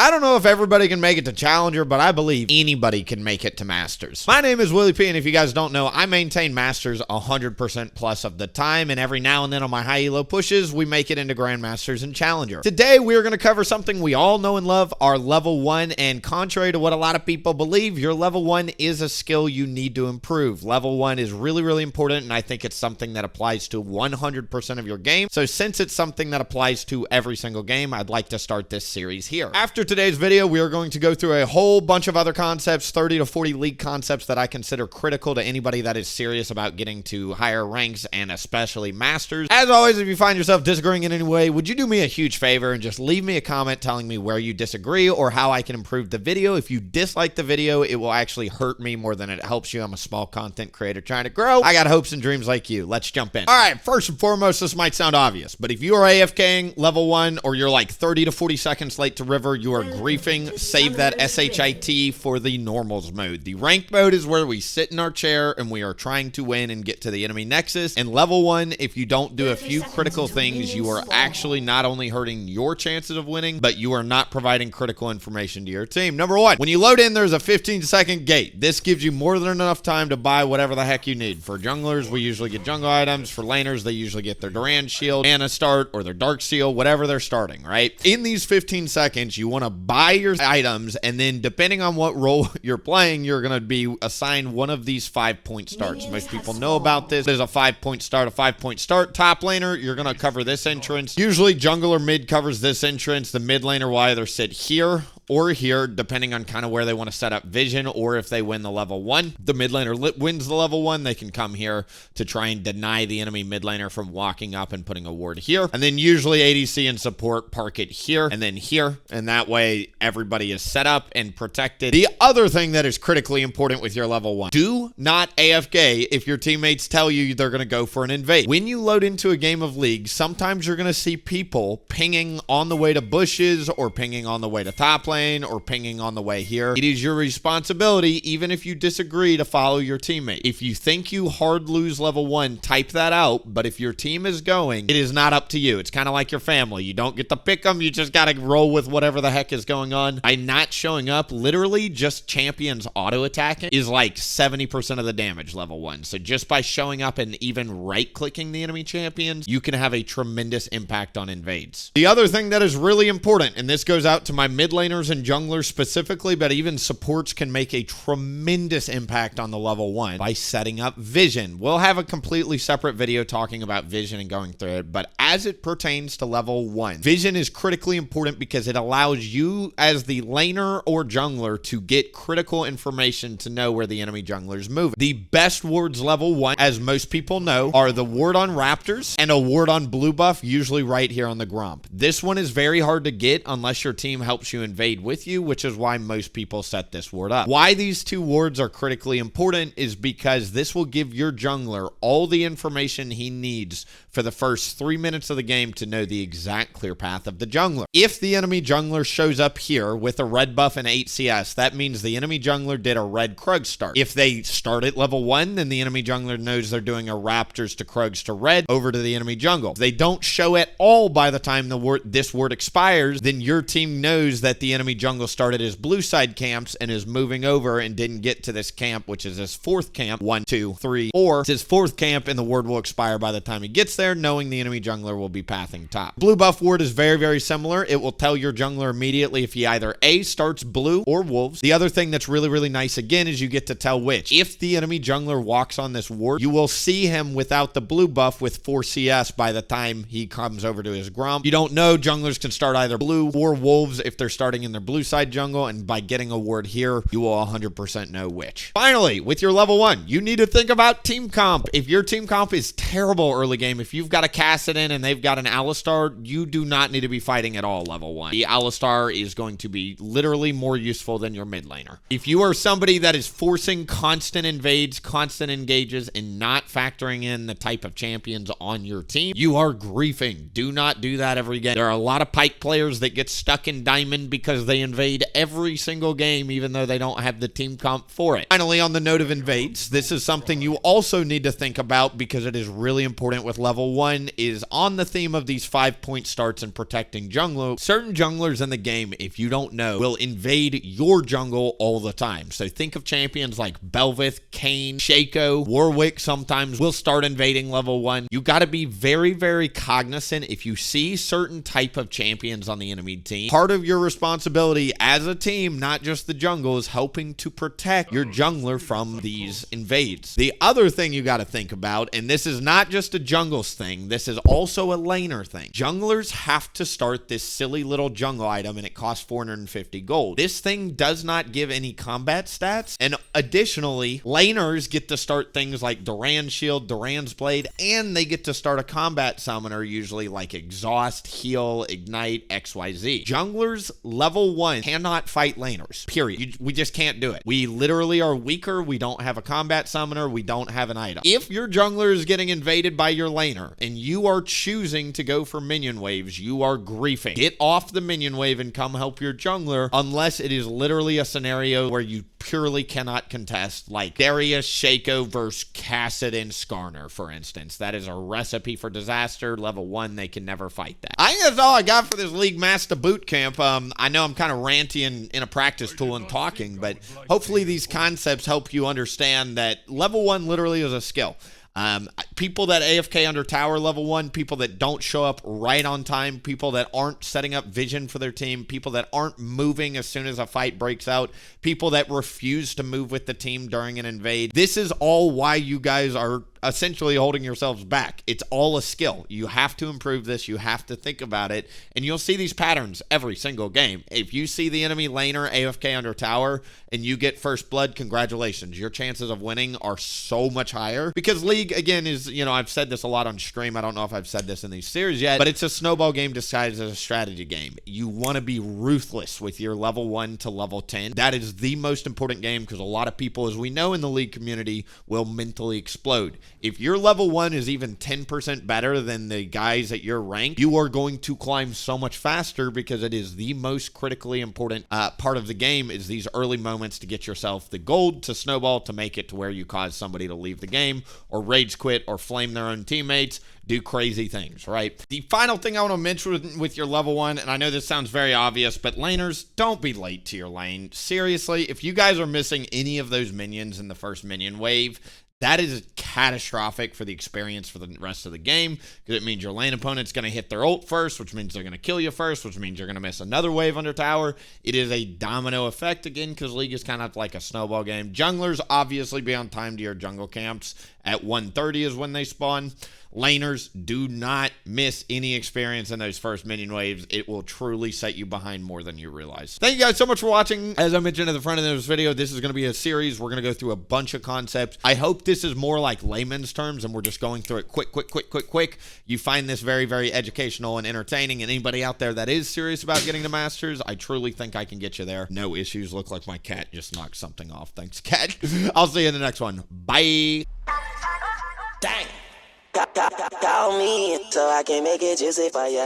I don't know if everybody can make it to Challenger, but I believe anybody can make it to Masters. My name is WillieP, and if you guys don't know, I maintain Masters 100% plus of the time, and every now and then on my high elo pushes, we make it into Grandmasters and Challenger. Today, we're going to cover something we all know and love, our level 1, and contrary to what a lot of people believe, your level 1 is a skill you need to improve. Level 1 is really, really important, and I think it's something that applies to 100% of your game. So since it's something that applies to every single game, I'd like to start this series here. After today's video, we are going to go through a whole bunch of other concepts, 30 to 40 league concepts that I consider critical to anybody that is serious about getting to higher ranks and especially Masters. As always, if you find yourself disagreeing in any way, would you do me a huge favor and just leave me a comment telling me where you disagree or how I can improve the video? If you dislike the video, it will actually hurt me more than it helps you. I'm a small content creator trying to grow. I got hopes and dreams like you. Let's jump in. All right, first and foremost, this might sound obvious, but if you are AFKing level 1 or you're like 30 to 40 seconds late to river, you are griefing. Save that SHIT for the normals mode. The ranked mode is where we sit in our chair and we are trying to win and get to the enemy nexus. And level 1, if you don't do a few critical things, you are actually not only hurting your chances of winning, but you are not providing critical information to your team. Number 1, when you load in, there's a 15-second gate. This gives you more than enough time to buy whatever the heck you need. For junglers, we usually get jungle items. For laners, they usually get their Duran shield, Ana start, or their Dark Seal, whatever they're starting, right? In these 15 seconds, you want to buy your items, and then depending on what role you're playing, you're going to be assigned one of these 5-point starts. Most people know about this. There's a 5-point start, a 5-point start. Top laner, you're going to cover this entrance. Usually jungle or mid covers this entrance. The mid laner will either sit here or here, depending on kind of where they want to set up vision, or if they win the level 1. The mid laner wins the level 1, they can come here to try and deny the enemy mid laner from walking up and putting a ward here. And then usually ADC and support park it here and then here, and that way everybody is set up and protected. The other thing that is critically important with your level 1, do not AFK if your teammates tell you they're going to go for an invade. When you load into a game of League, sometimes you're going to see people pinging on the way to bushes or pinging on the way to top lane or pinging on the way here. It is your responsibility, even if you disagree, to follow your teammate. If you think you hard lose level 1, type that out, but if your team is going, it is not up to you. It's kind of like your family. You don't get to pick them, you just got to roll with whatever the heck is going on. By not showing up, literally just champions auto-attacking is like 70% of the damage level 1. So just by showing up and even right-clicking the enemy champions, you can have a tremendous impact on invades. The other thing that is really important, and this goes out to my mid laners and junglers specifically, but even supports can make a tremendous impact on the level 1 by setting up vision. We'll have a completely separate video talking about vision and going through it, but as it pertains to level 1, vision is critically important because it allows you as the laner or jungler to get critical information to know where the enemy jungler is moving. The best wards level 1, as most people know, are the ward on Raptors and a ward on blue buff, usually right here on the Grump. This one is very hard to get unless your team helps you invade with you, which is why most people set this ward up. Why these two wards are critically important is because this will give your jungler all the information he needs for the first 3 minutes of the game to know the exact clear path of the jungler. If the enemy jungler shows up here with a red buff and 8 CS, that means the enemy jungler did a red Krug start. If they start at level 1, then the enemy jungler knows they're doing a Raptors to Krugs to red over to the enemy jungle. If they don't show at all by the time this ward expires, then your team knows that the enemy jungle started his blue side camps and is moving over and didn't get to this camp, which is his 4th camp. 1, 2, 3, 4. It's his 4th camp, and the ward will expire by the time he gets there, knowing the enemy jungler will be pathing top. Blue buff ward is very, very similar. It will tell your jungler immediately if he either A, starts blue or wolves. The other thing that's really, really nice again is you get to tell which. If the enemy jungler walks on this ward, you will see him without the blue buff with 4 CS by the time he comes over to his Grump. You don't know, junglers can start either blue or wolves if they're starting in their blue side jungle, and by getting a ward here, you will 100% know which. Finally, with your level 1, you need to think about team comp. If your team comp is terrible early game, if you've got a Kassadin and they've got an Alistar, you do not need to be fighting at all level 1. The Alistar is going to be literally more useful than your mid laner. If you are somebody that is forcing constant invades, constant engages, and not factoring in the type of champions on your team, you are griefing. Do not do that every game. There are a lot of Pike players that get stuck in Diamond because because they invade every single game even though they don't have the team comp for it. Finally, on the note of invades, this is something you also need to think about because it is really important with level 1, is on the theme of these 5-point starts and protecting jungler. Certain junglers in the game, if you don't know, will invade your jungle all the time. So think of champions like Belveth, Kayn, Shaco, Warwick sometimes will start invading level 1. You got to be very, very cognizant if you see certain type of champions on the enemy team. Part of your responsibility as a team, not just the jungle, is helping to protect your jungler from these invades. The other thing you got to think about, and this is not just a jungles thing, this is also a laner thing. Junglers have to start this silly little jungle item and it costs 450 gold. This thing does not give any combat stats, and additionally, laners get to start things like Duran's Shield, Duran's Blade, and they get to start a combat summoner usually like Exhaust, Heal, Ignite, XYZ. Junglers level 1 cannot fight laners, period. We just can't do it. We literally are weaker. We don't have a combat summoner. We don't have an item. If your jungler is getting invaded by your laner and you are choosing to go for minion waves, you are griefing. Get off the minion wave and come help your jungler, unless it is literally a scenario where you purely cannot contest, like Darius, Shaco versus Cassid and Skarner, for instance. That is a recipe for disaster. Level 1, they can never fight that. I think that's all I got for this League Master Bootcamp. I know I'm kind of ranty and in a practice tool and talking, but hopefully these concepts help you understand that level 1 literally is a skill. People that AFK under tower level 1, people that don't show up right on time, people that aren't setting up vision for their team, people that aren't moving as soon as a fight breaks out, people that refuse to move with the team during an invade. This is all why you guys are essentially holding yourselves back. It's all a skill. You have to improve this. You have to think about it, and you'll see these patterns every single game. If you see the enemy laner AFK under tower and you get first blood, congratulations. Your chances of winning are so much higher because League, again, is, you know, I've said this a lot on stream. I don't know if I've said this in these series yet, but it's a snowball game disguised as a strategy game. You want to be ruthless with your level 1 to level 10. That is the most important game because a lot of people, as we know in the League community, will mentally explode. If your level 1 is even 10% better than the guys at your rank, you are going to climb so much faster because it is the most critically important part of the game, is these early moments to get yourself the gold to snowball to make it to where you cause somebody to leave the game or rage quit or flame their own teammates, do crazy things, right? The final thing I want to mention with your level 1, and I know this sounds very obvious, but laners, don't be late to your lane. Seriously, if you guys are missing any of those minions in the first minion wave, that is catastrophic for the experience for the rest of the game because it means your lane opponent's going to hit their ult first, which means they're going to kill you first, which means you're going to miss another wave under tower. It is a domino effect again because League is kind of like a snowball game. Junglers obviously be on time to your jungle camps. At 1:30 is when they spawn. Laners, do not miss any experience in those first minion waves. It will truly set you behind more than you realize. Thank you guys so much for watching. As I mentioned at the front of this video, this is going to be a series. We're going to go through a bunch of concepts. I hope this is more like layman's terms and we're just going through it quick. You find this very, very educational and entertaining. And anybody out there that is serious about getting to Masters, I truly think I can get you there. No issues. Look like my cat just knocked something off. Thanks, cat. I'll see you in the next one. Bye. Dang. Call me so I can make it juicy for ya.